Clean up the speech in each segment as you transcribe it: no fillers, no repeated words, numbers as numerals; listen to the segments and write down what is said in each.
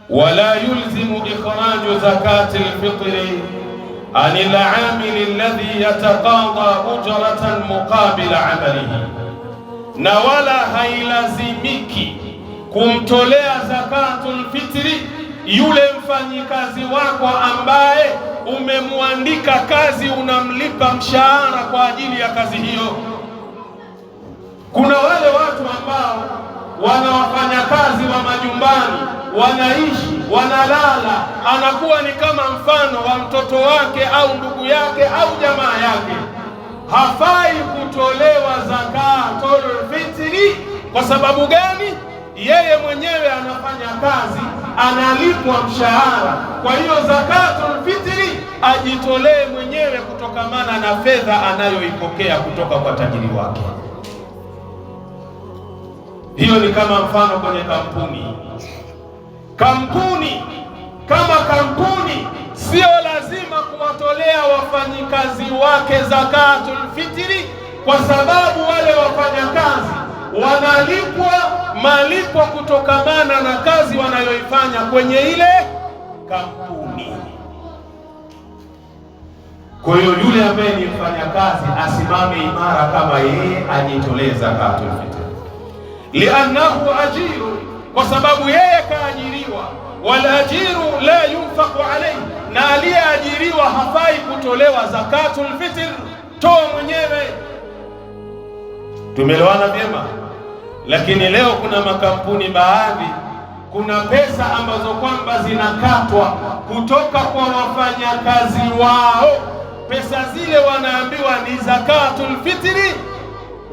wala yulzimu ikhraju zakati alfitri an al-amil alladhi yataqada ujratan muqabila amalihi, na wala hailazimiki kumtolea zakatul fitri yule mfanyikazi wako ambaye umemwandika kazi, unamlipa mshahara kwa ajili ya kazi hiyo. Kuna wale watu ambao wanawafanya kazi wa majumbani, wanaishi, wanalala, anakuwa ni kama mfano wa mtoto wake au ndugu yake au jamaa yake. Hafai kutolewa zakatul fitri. Kwa sababu gani? Yeye mwenyewe anafanya kazi, analipwa mshahara. Kwa hiyo zakatul fitri ajitolee mwenyewe kutokamana na fedha anayoipokea kutoka kwa tajiri wake. Hiyo ni kama mfano kwenye kampuni. Kama kampuni sio lazima kuwatolea wafanyikazi wake zakatul fitri, kwa sababu wale wafanyakazi wanalipwa malipo kutokamana na kazi wanayoifanya kwenye ile kampuni. Kwa hiyo yule ambaye ni mfanyakazi asimame imara kama yeye, ajitolee zakatul fitr, liannahu ajiru, kwa sababu yeye kaajiriwa. Wal ajiru la yunfaqu alayhi, na aliyeajiriwa hafai kutolewa zakatul fitr. Toa mwenyewe. Tumeelewana vyema? Lakini leo kuna makampuni baadhi, kuna pesa ambazo kwamba zinakatwa kutoka kwa wafanyakazi wao. Pesa zile wanaambiwa ni zakatul fitri,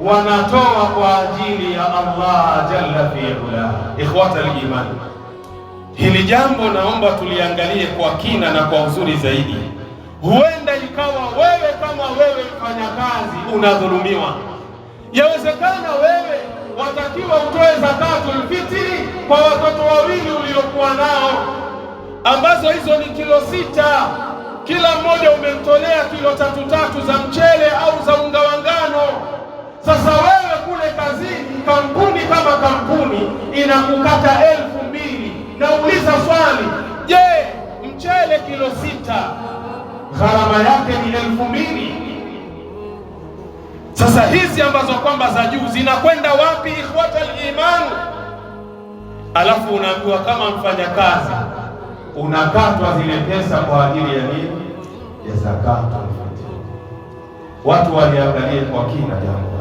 wanatoa kwa ajili ya Allah jalla fi'ala. Ikhwata al-iman, hili jambo naomba tuliangalie kwa kina na kwa uzuri zaidi. Huenda ikawa wewe kama wewe mfanyakazi unadhulumiwa. Yawezekana wewe watakiwa utoe zakatul fitri kwa watoto wawili uliokuwa nao, ambazo hizo ni kilo 6. Kila mmoja umemtolea kilo 3 za mchele au za unga wa ngano. Sasa wewe kule kazini, kampuni kama kampuni inakukata 2,000. Nauliza swali, je, mchele kilo 6 gharama yake ni 2,000? Sasa hizi ambazo kwamba za juu zinakwenda wapi, ikhwata al-iman? Alafu unaambiwa kama mfanyakazi unakatwa zile pesa kwa ajili ya nini? Ya zakatul fitr. Watu waliangalie kwa kina jambo.